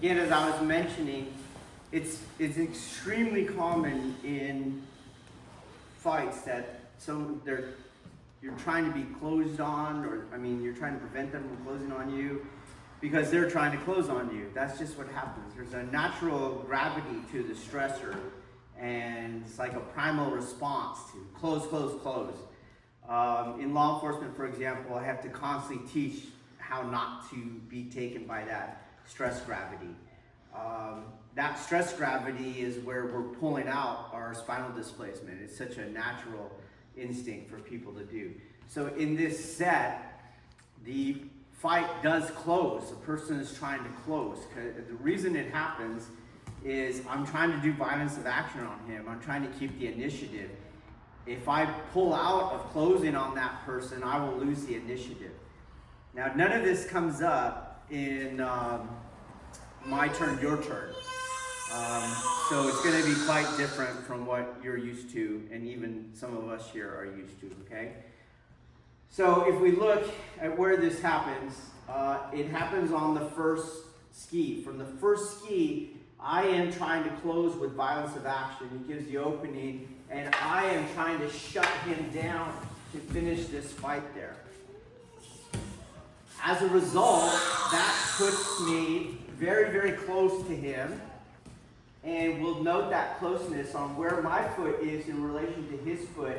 again, as I was mentioning, it's extremely common in fights that you're trying to be closed on, or you're trying to prevent them from closing on you because they're trying to close on you. That's just what happens. There's a natural gravity to the stressor, and it's like a primal response to close, close, close. In law enforcement, for example, I have to constantly teach how not to be taken by that stress gravity. That stress gravity is where we're pulling out our spinal displacement. It's such a natural instinct for people to do. So in this set, the fight does close. The person is trying to close. The reason it happens is I'm trying to do violence of action on him. I'm trying to keep the initiative. If I pull out of closing on that person, I will lose the initiative. Now, none of this comes up in my turn, your turn. So it's going to be quite different from what you're used to, and even some of us here are used to, okay? So if we look at where this happens, it happens on the first ski. From the first ski, I am trying to close with violence of action. He gives the opening, and I am trying to shut him down to finish this fight there. As a result, that puts me very, very close to him, and we'll note that closeness on where my foot is in relation to his foot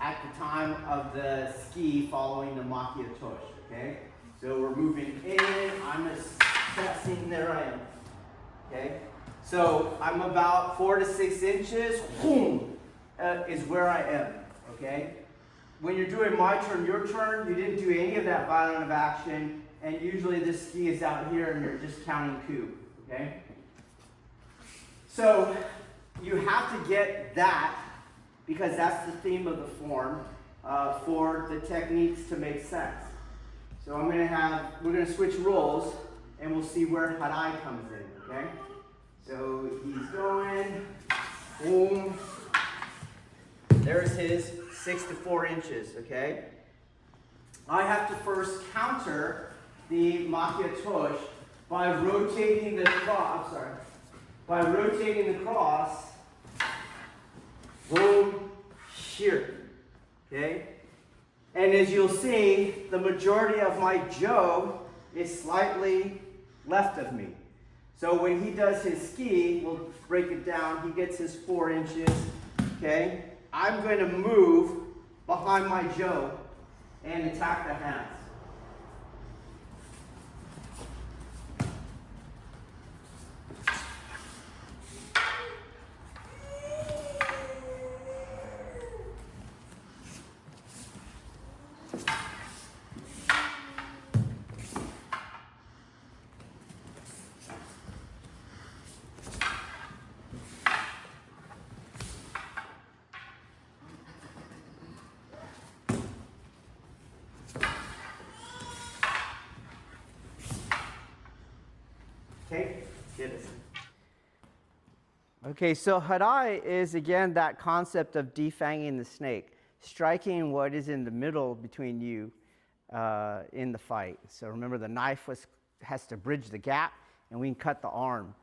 at the time of the ski following the Makia Tosh, okay? So we're moving in, I'm assessing, there I am, okay? So I'm about 4 to 6 inches, boom, is where I am, okay? When you're doing my turn, your turn, you didn't do any of that violent of action, and usually this ski is out here and you're just counting coup, okay? So you have to get that, because that's the theme of the form, for the techniques to make sense. So we're gonna switch roles, and we'll see where Harai comes in, okay? So he's going, boom. There's his 6 to 4 inches, okay? I have to first counter the Makia Tosh by rotating the cross, boom, here, okay? And as you'll see, the majority of my Joe is slightly left of me. So when he does his ski, we'll break it down, he gets his 4 inches, okay? I'm going to move behind my Joe and attack the hands. Okay, so Harai is again that concept of defanging the snake, striking what is in the middle between you in the fight. So remember, the knife has to bridge the gap, and we can cut the arm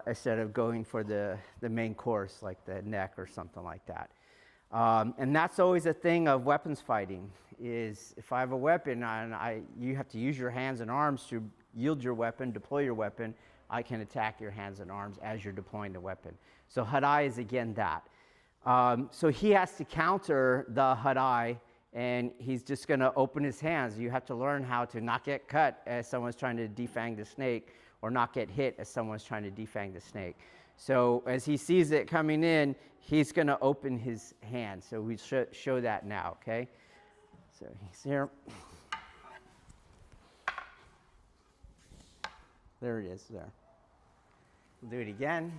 instead of going for the main course, like the neck or something like that. And that's always a thing of weapons fighting, is if I have a weapon and you have to use your hands and arms to yield your weapon, deploy your weapon, I can attack your hands and arms as you're deploying the weapon. So Harai is again that. So he has to counter the Harai, and he's just going to open his hands. You have to learn how to not get cut as someone's trying to defang the snake, or not get hit as someone's trying to defang the snake. So as he sees it coming in, he's going to open his hand. So we show that now, okay? So he's here. There it is, there. We'll do it again.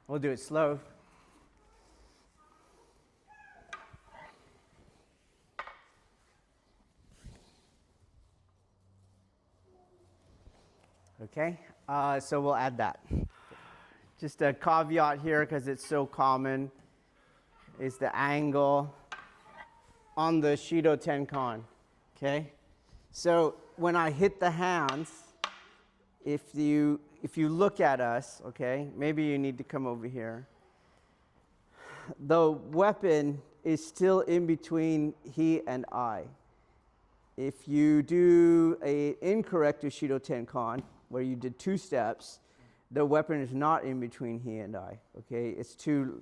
We'll do it slow. Okay, so we'll add that. Just a caveat here, because it's so common, is the angle on the Shido Tenkan. Okay, so when I hit the hands, if you look at us, okay, maybe you need to come over here. The weapon is still in between he and I. If you do an incorrect Shido Tenkan, where you did 2 steps, the weapon is not in between he and I. Okay, it's to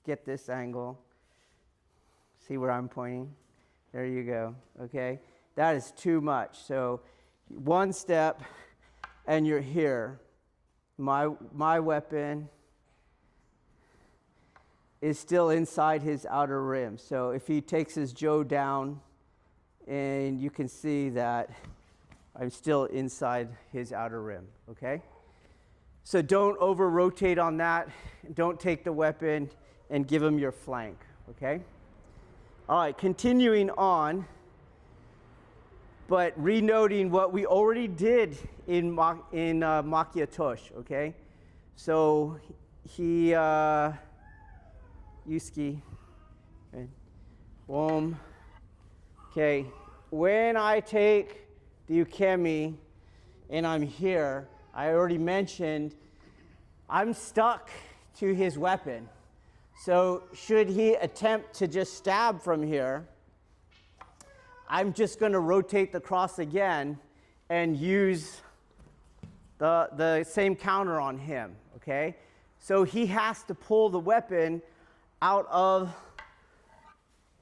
get this angle. See where I'm pointing? There you go. Okay, that is too much. So 1 step, and you're here. My weapon is still inside his outer rim. So if he takes his Joe down, and you can see that I'm still inside his outer rim, okay? So don't over-rotate on that. Don't take the weapon and give him your flank, okay? All right, continuing on, but renoting what we already did in Makia Tosh, okay? So he, Yusuke, okay, boom. Okay, when I take the ukemi and I'm here, I already mentioned I'm stuck to his weapon. So should he attempt to just stab from here, I'm just going to rotate the cross again and use the same counter on him, okay? So he has to pull the weapon out of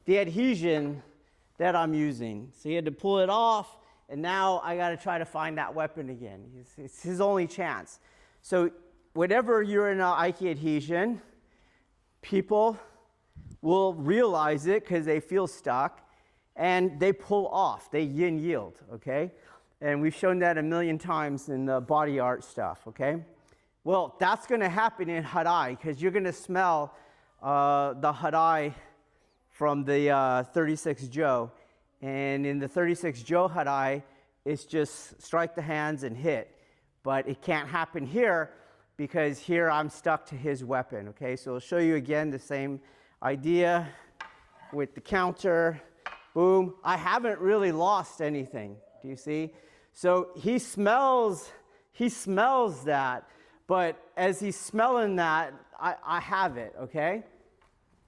the adhesion that I'm using. So he had to pull it off, and now I got to try to find that weapon again. It's his only chance. So whenever you're in an Aiki adhesion, people will realize it because they feel stuck, and they pull off. They yin yield, okay? And we've shown that a million times in the body art stuff, okay? Well, that's going to happen in Harai, because you're going to smell the Harai from the 36 Jo. And in the 36 Jo Harai, it's just strike the hands and hit. But it can't happen here, because here I'm stuck to his weapon, okay? So I'll show you again the same idea with the counter. Boom. I haven't really lost anything. Do you see? So he smells that, but as he's smelling that, I have it, okay?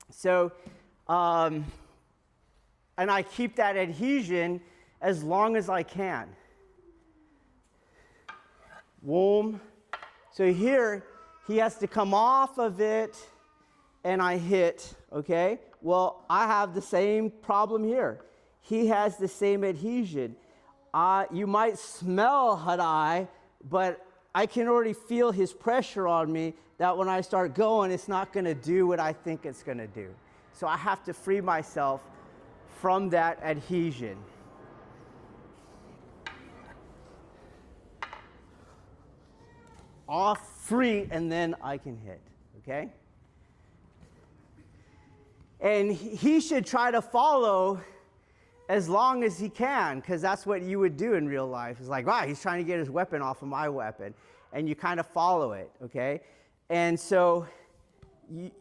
So, and I keep that adhesion as long as I can. Boom. So here, he has to come off of it, and I hit, okay? Well, I have the same problem here. He has the same adhesion. You might smell Harai, but I can already feel his pressure on me that when I start going, it's not going to do what I think it's going to do. So I have to free myself from that adhesion. Off, free, and then I can hit, okay? And he should try to follow as long as he can, because that's what you would do in real life. It's like, wow, he's trying to get his weapon off of my weapon. And you kind of follow it, okay? And so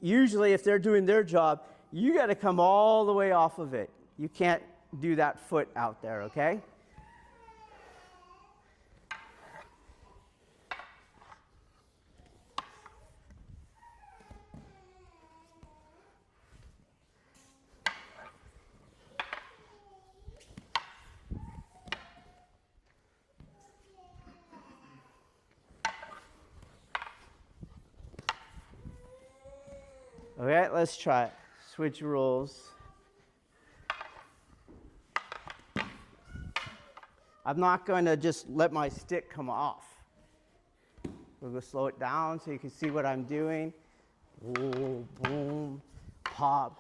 usually if they're doing their job, you got to come all the way off of it. You can't do that foot out there, okay? Okay, let's try it. Switch rules. I'm not going to just let my stick come off. We're going to slow it down so you can see what I'm doing. Boom, boom, pop.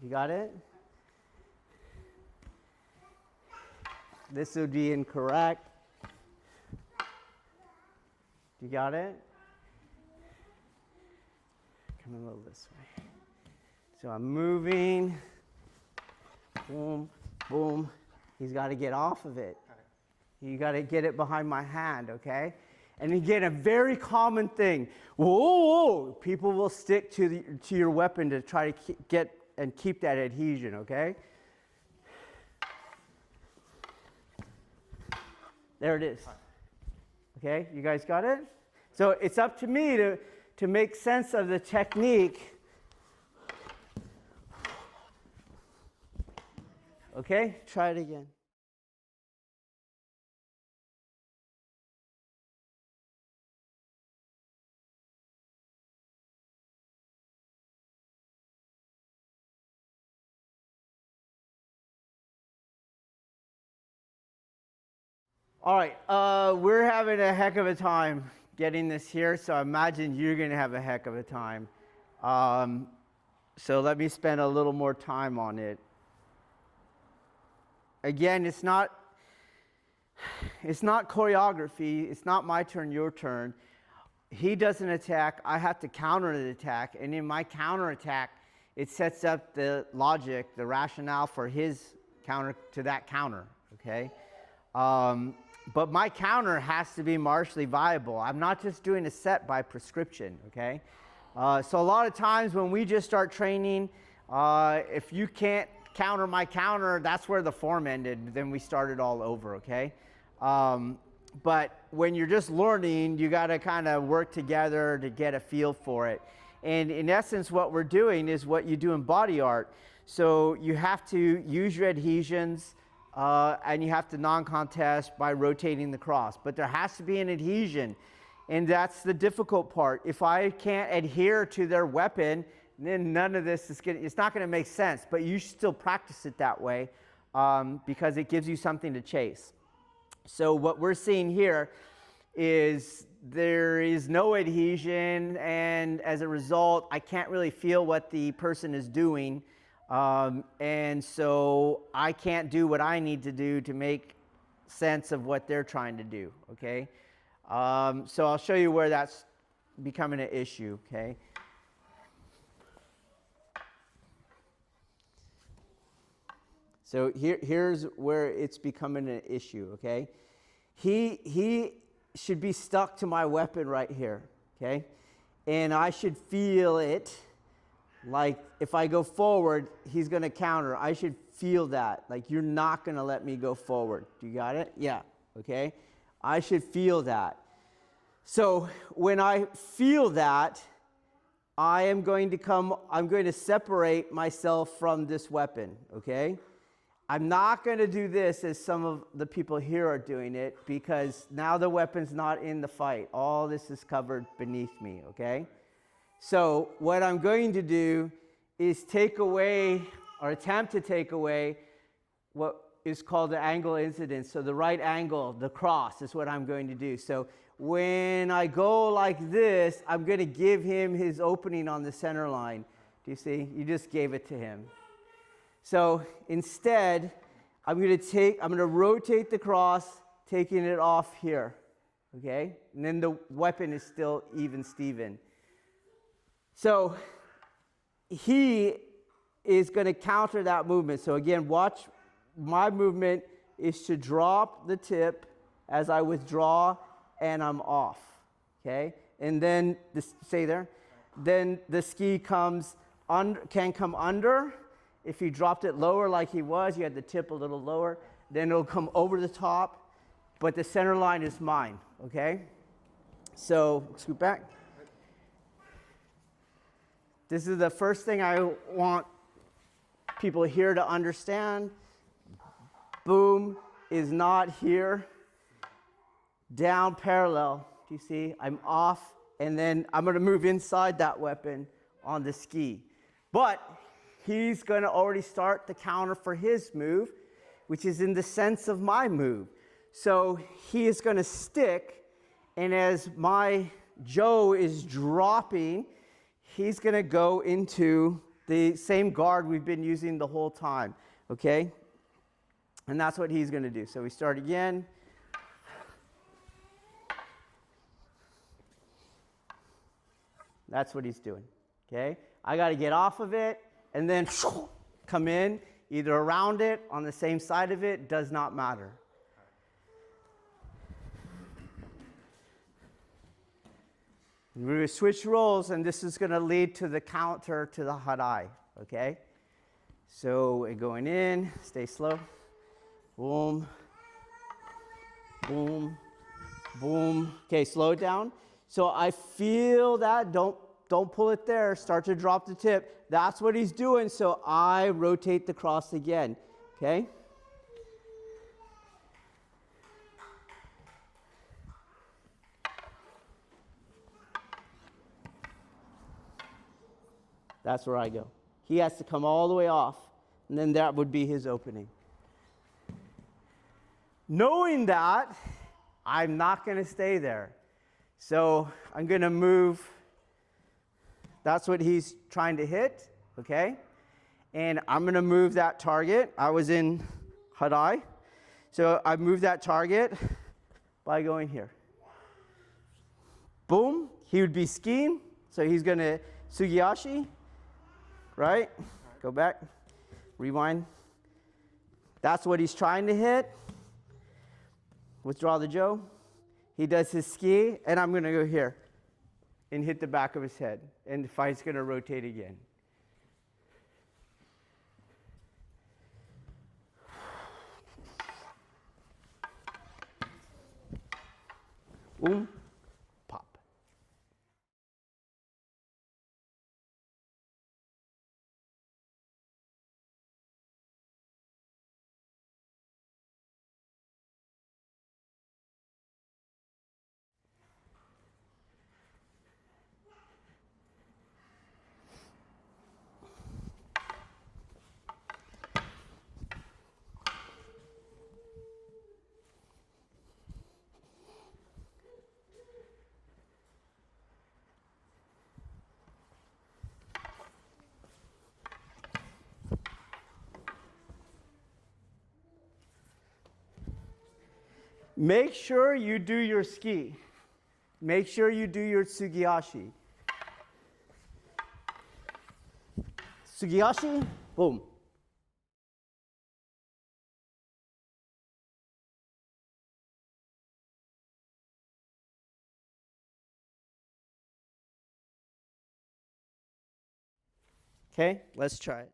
You got it? This would be incorrect. You got it? Come a little this way. So I'm moving. Boom, boom. He's got to get off of it. You got to get it behind my hand, okay? And again, a very common thing. Whoa, people will stick to your weapon to try to keep that adhesion, okay? There it is. Okay, you guys got it? So it's up to me to make sense of the technique. Okay, try it again. All right, we're having a heck of a time getting this here, so I imagine you're going to have a heck of a time. So let me spend a little more time on it. Again, it's not choreography. It's not my turn, your turn. He does an attack. I have to counter the attack, and in my counter attack, it sets up the logic, the rationale for his counter to that counter. Okay. But my counter has to be martially viable. I'm not just doing a set by prescription, okay? So a lot of times when we just start training, if you can't counter my counter, that's where the form ended. Then we started all over, okay? But when you're just learning, you got to kind of work together to get a feel for it. And in essence, what we're doing is what you do in body art. So you have to use your adhesions, and you have to non-contest by rotating the cross. But there has to be an adhesion, and that's the difficult part. If I can't adhere to their weapon, then none of this is it's not going to make sense. But you should still practice it that way because it gives you something to chase. So what we're seeing here is there is no adhesion, and as a result, I can't really feel what the person is doing. And so I can't do what I need to do to make sense of what they're trying to do, okay? So I'll show you where that's becoming an issue, okay? So here's where it's becoming an issue, okay? He should be stuck to my weapon right here, okay? And I should feel it. Like, if I go forward, he's going to counter. I should feel that. Like, you're not going to let me go forward. Do you got it? Yeah. Okay? I should feel that. So, when I feel that, I'm going to separate myself from this weapon. Okay? I'm not going to do this as some of the people here are doing it, because now the weapon's not in the fight. All this is covered beneath me. Okay? So what I'm going to do is take away, or attempt to take away, what is called the angle incidence. So the right angle, the cross, is what I'm going to do. So when I go like this, I'm going to give him his opening on the center line. Do you see? You just gave it to him. So instead, I'm going to rotate the cross, taking it off here. Okay? And then the weapon is still even Steven. So he is going to counter that movement. So again, watch, my movement is to drop the tip as I withdraw and I'm off. Okay? And then, then the ski can come under. If you dropped it lower like he was, you had the tip a little lower, then it'll come over the top, but the center line is mine. Okay? So, scoot back. This is the first thing I want people here to understand. Boom is not here. Down parallel. Do you see? I'm off, and then I'm going to move inside that weapon on the ski. But he's going to already start the counter for his move, which is in the sense of my move. So he is going to stick, and as my Joe is dropping, he's going to go into the same guard we've been using the whole time, okay? And that's what he's going to do. So we start again. That's what he's doing, okay? I got to get off of it and then come in, either around it, on the same side of it, does not matter. We're going to switch roles, and this is going to lead to the counter to the Harai, okay? So we're going in, stay slow. Boom, boom, boom. Okay, slow down. So I feel that, don't pull it there, start to drop the tip. That's what he's doing, so I rotate the cross again, okay? That's where I go. He has to come all the way off, and then that would be his opening. Knowing that, I'm not going to stay there. So I'm going to move. That's what he's trying to hit, okay? And I'm going to move that target. I was in Harai. So I moved that target by going here. Boom. He would be skiing. So he's going to Sugiyashi. Right? Go back. Rewind. That's what he's trying to hit. Withdraw the Joe. He does his ski, and I'm going to go here and hit the back of his head. And the fight's going to rotate again. Boom. Pop. Make sure you do your ski. Make sure you do your Sugiyashi. Sugiyashi, boom. Okay, let's try it.